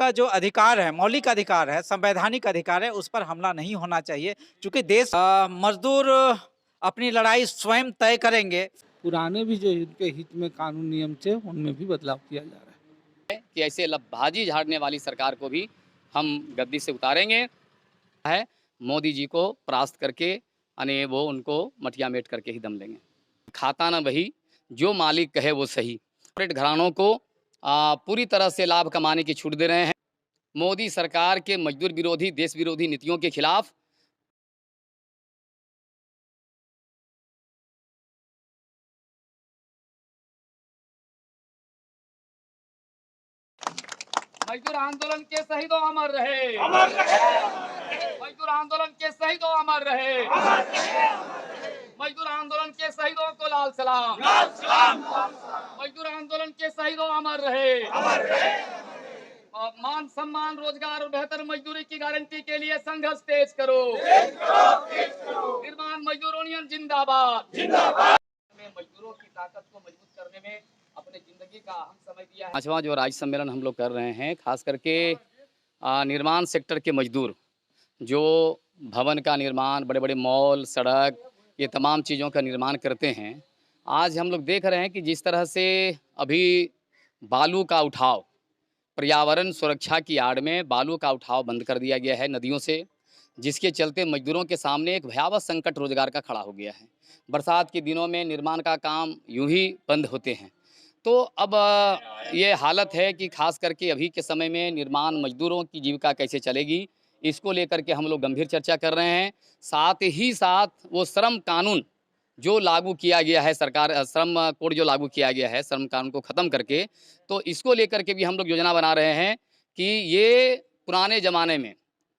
का जो अधिकार है, मौलिक अधिकार है, संवैधानिक अधिकार है, उस पर हमला नहीं होना चाहिए। चूँकि देश मज़दूर अपनी लड़ाई स्वयं तय करेंगे। पुराने भी जो उनके हित में कानून नियम थे, उनमें भी बदलाव किया जा रहा है। कि ऐसे लफबाजी झाड़ने वाली सरकार को भी हम गद्दी से उतारेंगे है मोदी जी को परास्त करके यानी वो उनको मटिया मेट करके ही दम लेंगे। खाता ना वही जो मालिक कहे वो सही। कॉर्पोरेट घरानों को पूरी तरह से लाभ कमाने की छूट दे रहे हैं। मोदी सरकार के मजदूर विरोधी देश विरोधी नीतियों के खिलाफ मजदूर आंदोलन के शहीदों अमर रहे, अमर रहे। मजदूर आंदोलन के शहीदों अमर रहे, अमर रहे। मजदूर आंदोलन के शहीदों को लाल सलाम, लाल सलाम। मजदूर आंदोलन के शहीदों अमर रहे, अमर रहे। और मान सम्मान रोजगार और बेहतर मजदूरी की गारंटी के लिए संघर्ष तेज करो, तेज करो, तेज करो। निर्माण मजदूर यूनियन जिंदाबाद, जिंदाबाद। मजदूरों की ताकत को मजबूत करने में अपने जिंदगी का अहम समय दिया है। पांचवा जो राज्य सम्मेलन हम लोग कर रहे हैं, खास करके निर्माण सेक्टर के मजदूर जो भवन का निर्माण, बड़े बड़े मॉल, सड़क, ये तमाम चीज़ों का निर्माण करते हैं। आज हम लोग देख रहे हैं कि जिस तरह से अभी बालू का उठाव, पर्यावरण सुरक्षा की आड़ में बालू का उठाव बंद कर दिया गया है नदियों से, जिसके चलते मजदूरों के सामने एक भयावह संकट रोजगार का खड़ा हो गया है। बरसात के दिनों में निर्माण का काम यूं ही बंद होते हैं। तो अब ये हालत है कि खास करके अभी के समय में निर्माण मजदूरों की जीविका कैसे चलेगी, इसको लेकर के हम लोग गंभीर चर्चा कर रहे हैं। साथ ही साथ वो श्रम कानून जो लागू किया गया है, सरकार श्रम कोड जो लागू किया गया है, श्रम कानून को ख़त्म करके, तो इसको लेकर के भी हम लोग योजना बना रहे हैं कि ये पुराने ज़माने में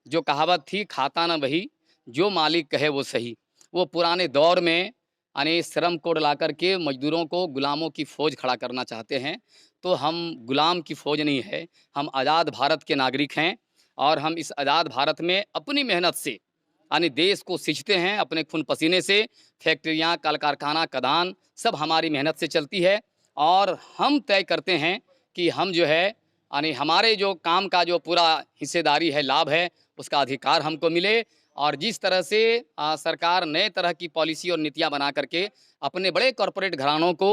जो कहावत थी, खाता ना वही जो मालिक कहे वो सही, वो पुराने दौर में यानी श्रम कोड ला करके मजदूरों को गुलामों की फ़ौज खड़ा करना चाहते हैं। तो हम गुलाम की फ़ौज नहीं है, हम आज़ाद भारत के नागरिक हैं और हम इस आज़ाद भारत में अपनी मेहनत से यानी देश को सींचते हैं, अपने खून पसीने से। फैक्ट्रियाँ, कल कारखाना, खदान सब हमारी मेहनत से चलती है और हम तय करते हैं कि हम जो है यानी हमारे जो काम का जो पूरा हिस्सेदारी है, लाभ है, उसका अधिकार हमको मिले। और जिस तरह से सरकार नए तरह की पॉलिसी और नीतियाँ बना करके अपने बड़े कॉरपोरेट घरानों को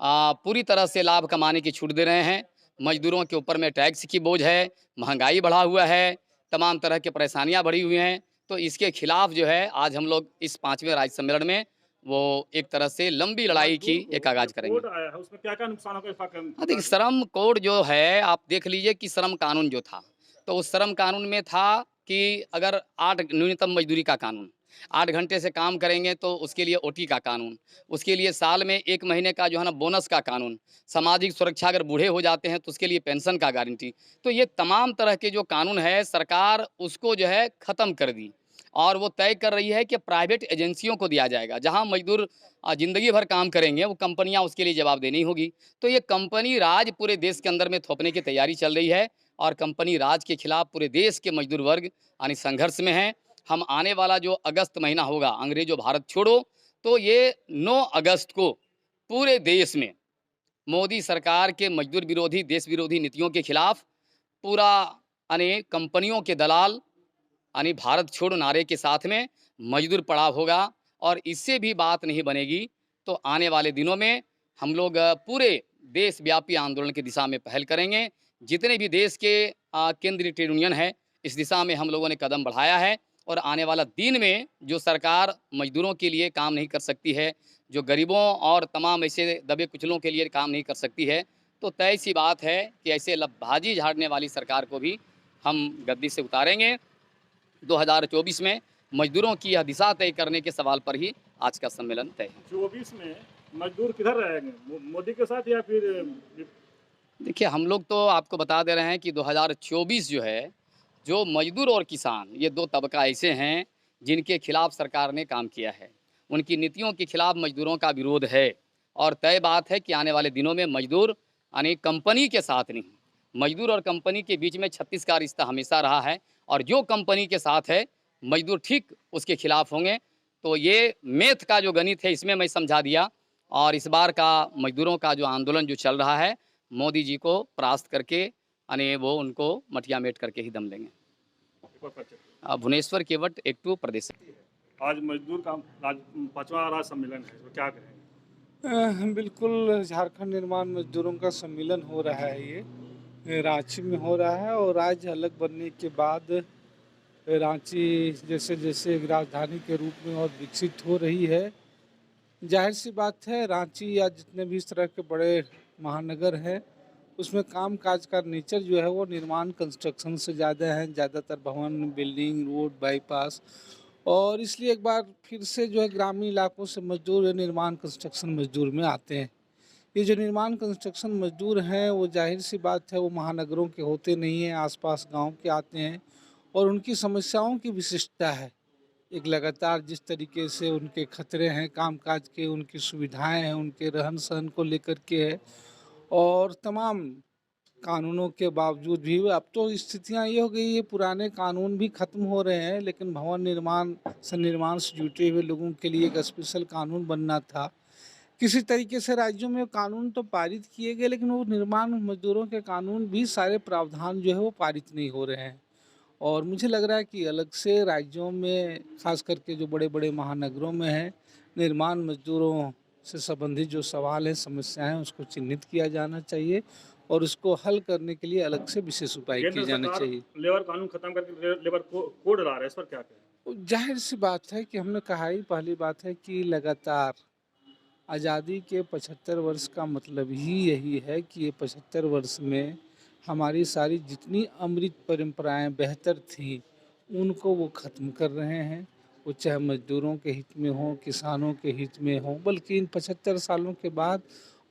पूरी तरह से लाभ कमाने की छूट दे रहे हैं। मजदूरों के ऊपर में टैक्स की बोझ है, महंगाई बढ़ा हुआ है, तमाम तरह की परेशानियाँ बढ़ी हुई हैं। तो इसके खिलाफ जो है आज हम लोग इस 5वें राज्य सम्मेलन में वो एक तरह से लंबी लड़ाई की एक आगाज करेंगे। कोड आया है, उसमें क्या-क्या नुकसानों का देखिए, श्रम कोड जो है, आप देख लीजिए कि श्रम कानून जो था, तो उस श्रम कानून में था कि अगर 8 न्यूनतम मजदूरी का कानून, 8 घंटे से काम करेंगे तो उसके लिए ओटी का कानून, उसके लिए साल में 1 महीने का जो है ना बोनस का कानून, सामाजिक सुरक्षा, अगर बूढ़े हो जाते हैं तो उसके लिए पेंशन का गारंटी। तो ये तमाम तरह के जो कानून है, सरकार उसको जो है ख़त्म कर दी और वो तय कर रही है कि प्राइवेट एजेंसियों को दिया जाएगा। जहाँ मजदूर ज़िंदगी भर काम करेंगे, वो कंपनियाँ उसके लिए जवाबदेही होगी। तो ये कंपनी राज पूरे देश के अंदर में थोपने की तैयारी चल रही है और कंपनी राज के खिलाफ पूरे देश के मजदूर वर्ग यानी संघर्ष में हैं। हम आने वाला जो अगस्त महीना होगा, अंग्रेजों भारत छोड़ो, तो ये 9 अगस्त को पूरे देश में मोदी सरकार के मजदूर विरोधी देश विरोधी नीतियों के खिलाफ पूरा यानी कंपनियों के दलाल यानी भारत छोड़ो नारे के साथ में मजदूर पड़ाव होगा। और इससे भी बात नहीं बनेगी तो आने वाले दिनों में हम लोग पूरे देशव्यापी आंदोलन की दिशा में पहल करेंगे। जितने भी देश के केंद्रीय ट्रेड यूनियन है, इस दिशा में हम लोगों ने कदम बढ़ाया है और आने वाला दिन में जो सरकार मजदूरों के लिए काम नहीं कर सकती है, जो गरीबों और तमाम ऐसे दबे कुचलों के लिए काम नहीं कर सकती है, तो तय सी बात है कि ऐसे लफबाजी झाड़ने वाली सरकार को भी हम गद्दी से उतारेंगे। 2024 में मजदूरों की यह दिशा तय करने के सवाल पर ही आज का सम्मेलन तय है। 24 में मजदूर किधर रहेंगे, मोदी के साथ या फिर? देखिए, हम लोग तो आपको बता दे रहे हैं कि 2024 जो है, जो मजदूर और किसान, ये 2 तबका ऐसे हैं जिनके खिलाफ सरकार ने काम किया है। उनकी नीतियों के खिलाफ मजदूरों का विरोध है और तय बात है कि आने वाले दिनों में मजदूर यानी कंपनी के साथ नहीं, मजदूर और कंपनी के बीच में 36 का रिश्ता हमेशा रहा है और जो कंपनी के साथ है मजदूर ठीक उसके खिलाफ होंगे। तो ये मैथ का जो गणित है, इसमें मैं समझा दिया और इस बार का मजदूरों का जो आंदोलन जो चल रहा है, मोदी जी को परास्त करके यानी वो उनको मटिया मेट करके ही दम लेंगे। एक बार परिचय। भुवनेश्वर केवट एक्टू प्रदेश। आज मजदूर का 5वां राज्य सम्मेलन है, तो क्या कहेंगे? बिल्कुल झारखंड निर्माण मजदूरों का सम्मेलन हो रहा है। ये रांची में हो रहा है और राज्य अलग बनने के बाद रांची जैसे जैसे एक राजधानी के रूप में और विकसित हो रही है, जाहिर सी बात है रांची या जितने भी इस तरह के बड़े महानगर हैं उसमें काम काज का नेचर जो है वो निर्माण कंस्ट्रक्शन से ज़्यादा है, ज़्यादातर भवन, बिल्डिंग, रोड, बाईपास। और इसलिए एक बार फिर से जो है ग्रामीण इलाकों से मजदूर निर्माण कंस्ट्रक्शन मजदूर में आते हैं। ये जो निर्माण कंस्ट्रक्शन मजदूर हैं वो जाहिर सी बात है वो महानगरों के होते नहीं हैं, आसपास गांव के आते हैं और उनकी समस्याओं की विशिष्टता है। एक लगातार जिस तरीके से उनके खतरे हैं कामकाज के, उनकी सुविधाएं हैं, उनके रहन सहन को लेकर के है और तमाम कानूनों के बावजूद भी अब तो स्थितियां ये हो गई है, पुराने कानून भी खत्म हो रहे हैं लेकिन भवन निर्माण से जुटे हुए लोगों के लिए एक स्पेशल कानून बनना था। किसी तरीके से राज्यों में कानून तो पारित किए गए लेकिन वो निर्माण मजदूरों के कानून भी सारे प्रावधान जो है वो पारित नहीं हो रहे हैं। और मुझे लग रहा है कि अलग से राज्यों में खास करके जो बड़े बड़े महानगरों में है निर्माण मजदूरों से संबंधित जो सवाल हैं, समस्याएं हैं, उसको चिन्हित किया जाना चाहिए और उसको हल करने के लिए अलग से विशेष उपाय किए जाने चाहिए। लेबर कानून खत्म करके लेबर कोड ला रहा है, इस पर क्या कहें? जाहिर सी बात है कि हमने कहा ही पहली बात है कि लगातार आज़ादी के 75 वर्ष का मतलब ही यही है कि ये 75 वर्ष में हमारी सारी जितनी अमृत परंपराएं बेहतर थी उनको वो ख़त्म कर रहे हैं। वो चाहे मजदूरों के हित में हो, किसानों के हित में हो, बल्कि इन 75 सालों के बाद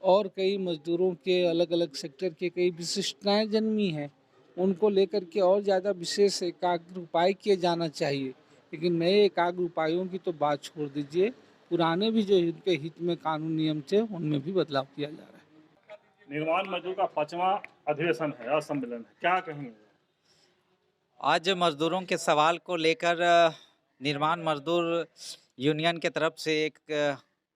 और कई मजदूरों के अलग अलग सेक्टर के कई विशिष्टताएं जन्मी हैं। उनको लेकर के और ज़्यादा विशेष एकाग्र उपाय किए जाना चाहिए। लेकिन नए एकाग्र उपायों की तो बात छोड़ दीजिए, पुराने भी जो उनके हित में कानून नियम थे उनमें भी बदलाव किया जा रहा है। निर्माण मजदूर का 5वां अधिवेशन है, आज सम्मेलन है, क्या कहेंगे? आज मजदूरों के सवाल को लेकर निर्माण मजदूर यूनियन के तरफ से एक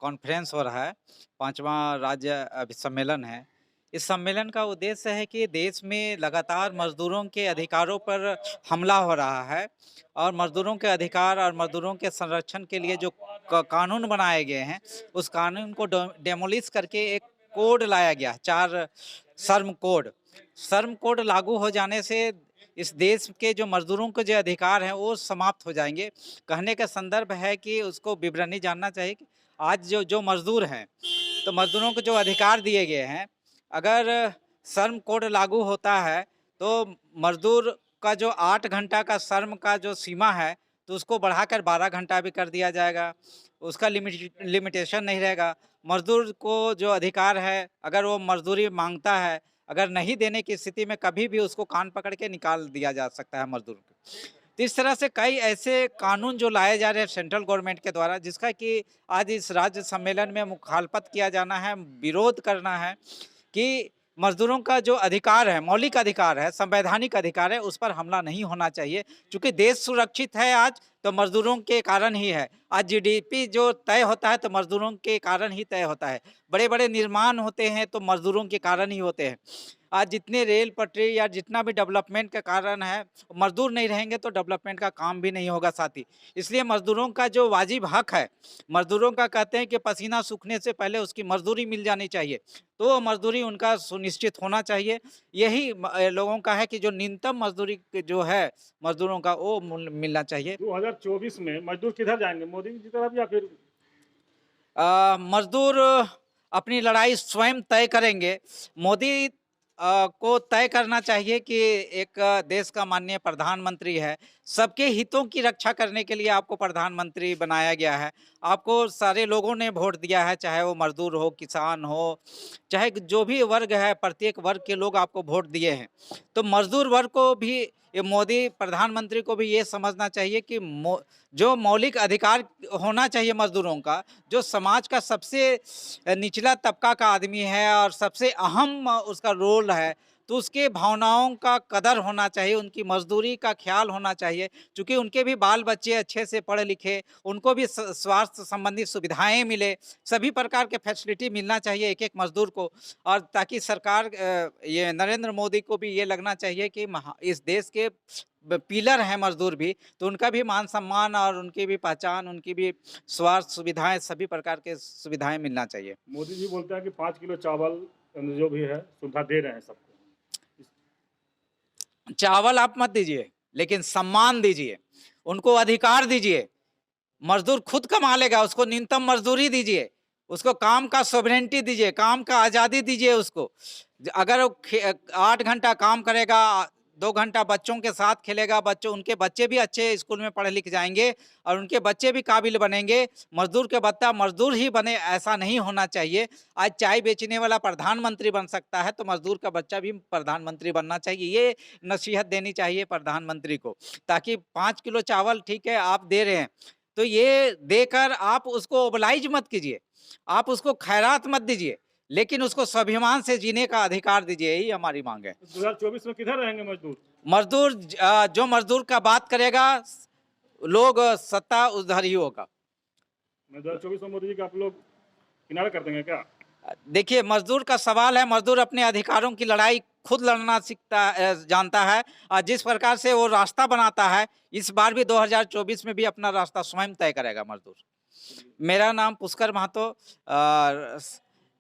कॉन्फ्रेंस हो रहा है। 5वां राज्य सम्मेलन है। इस सम्मेलन का उद्देश्य है कि देश में लगातार मजदूरों के अधिकारों पर हमला हो रहा है और मजदूरों के अधिकार और मजदूरों के संरक्षण के लिए जो कानून बनाए गए हैं उस कानून को डेमोलिश करके एक कोड लाया गया, 4 श्रम कोड लागू हो जाने से इस देश के जो मजदूरों के जो अधिकार हैं वो समाप्त हो जाएंगे। कहने का संदर्भ है कि उसको विवरणी जानना चाहिए कि आज जो मजदूर हैं तो मजदूरों को जो अधिकार दिए गए हैं, अगर श्रम कोड लागू होता है तो मजदूर का जो 8 घंटा का श्रम का जो सीमा है तो उसको बढ़ाकर 12 घंटा भी कर दिया जाएगा। उसका लिमिटेशन नहीं रहेगा। मजदूर को जो अधिकार है, अगर वो मजदूरी मांगता है, अगर नहीं देने की स्थिति में कभी भी उसको कान पकड़ के निकाल दिया जा सकता है मजदूर को। तो इस तरह से कई ऐसे कानून जो लाए जा रहे हैं सेंट्रल गवर्नमेंट के द्वारा, जिसका कि आज इस राज्य सम्मेलन में मुखालफत किया जाना है, विरोध करना है कि मजदूरों का जो अधिकार है, मौलिक अधिकार है, संवैधानिक अधिकार है, उस पर हमला नहीं होना चाहिए। क्योंकि देश सुरक्षित है आज तो मजदूरों के कारण ही है। आज जीडीपी जो तय होता है तो मजदूरों के कारण ही तय होता है। बड़े बड़े निर्माण होते हैं तो मजदूरों के कारण ही होते हैं। आज जितने रेल पटरी या जितना भी डेवलपमेंट का कारण है, मजदूर नहीं रहेंगे तो डेवलपमेंट का काम भी नहीं होगा साथी। इसलिए मजदूरों का जो वाजिब हक है, मजदूरों का कहते हैं कि पसीना सूखने से पहले उसकी मजदूरी मिल जानी चाहिए, तो वो मजदूरी उनका सुनिश्चित होना चाहिए। यही लोगों का है कि जो न्यूनतम मजदूरी जो है मजदूरों का वो मिलना चाहिए। 2024 में मजदूर किधर जाएंगे, मोदी जी की तरफ या फिर? मजदूर अपनी लड़ाई स्वयं तय करेंगे। मोदी को तय करना चाहिए कि एक देश का माननीय प्रधानमंत्री है, सबके हितों की रक्षा करने के लिए आपको प्रधानमंत्री बनाया गया है। आपको सारे लोगों ने वोट दिया है, चाहे वो मजदूर हो, किसान हो, चाहे जो भी वर्ग है, प्रत्येक वर्ग के लोग आपको वोट दिए हैं। तो मजदूर वर्ग को भी, ये मोदी प्रधानमंत्री को भी ये समझना चाहिए कि जो मौलिक अधिकार होना चाहिए मजदूरों का, जो समाज का सबसे निचला तबका का आदमी है और सबसे अहम उसका रोल है, तो उसके भावनाओं का कदर होना चाहिए, उनकी मजदूरी का ख्याल होना चाहिए, क्योंकि उनके भी बाल बच्चे अच्छे से पढ़े लिखे, उनको भी स्वास्थ्य संबंधी सुविधाएं मिले, सभी प्रकार के फैसिलिटी मिलना चाहिए एक एक मजदूर को। और ताकि सरकार ये नरेंद्र मोदी को भी ये लगना चाहिए कि इस देश के पिलर हैं मजदूर भी, तो उनका भी मान सम्मान और उनकी भी पहचान, उनकी भी स्वास्थ्य सुविधाएं, सभी प्रकार के सुविधाएं मिलना चाहिए। मोदी जी बोलते हैं कि 5 किलो चावल जो भी है सुविधा दे रहे हैं सबको। चावल आप मत दीजिए, लेकिन सम्मान दीजिए, उनको अधिकार दीजिए। मजदूर खुद कमा लेगा, उसको न्यूनतम मजदूरी दीजिए, उसको काम का सॉवरेंटी दीजिए, काम का आज़ादी दीजिए उसको। अगर वो 8 घंटा काम करेगा, 2 घंटा बच्चों के साथ खेलेगा, उनके बच्चे भी अच्छे स्कूल में पढ़े लिख जाएंगे और उनके बच्चे भी काबिल बनेंगे। मजदूर के बच्चा मजदूर ही बने, ऐसा नहीं होना चाहिए। आज चाय बेचने वाला प्रधानमंत्री बन सकता है, तो मजदूर का बच्चा भी प्रधानमंत्री बनना चाहिए। ये नसीहत देनी चाहिए प्रधानमंत्री को, ताकि 5 किलो चावल ठीक है आप दे रहे हैं, तो ये देकर आप उसको ओबलाइज मत कीजिए, आप उसको खैरात मत दीजिए, लेकिन उसको स्वाभिमान से जीने का अधिकार दीजिए। यही हमारी मांग है। 2024 में किधर रहेंगे मजदूर? मजदूर जो मजदूर का बात करेगा, लोग सत्ता उधर ही होगा। 2024 में मोदी जी का आप लोग किनारा कर देंगे क्या? देखिए, मजदूर का सवाल है, मजदूर अपने अधिकारों की लड़ाई खुद लड़ना जानता है, और जिस प्रकार से वो रास्ता बनाता है, इस बार भी 2024 में भी अपना रास्ता स्वयं तय करेगा मजदूर। मेरा नाम पुष्कर महतो,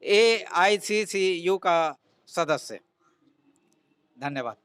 AICCU का सदस्य। धन्यवाद।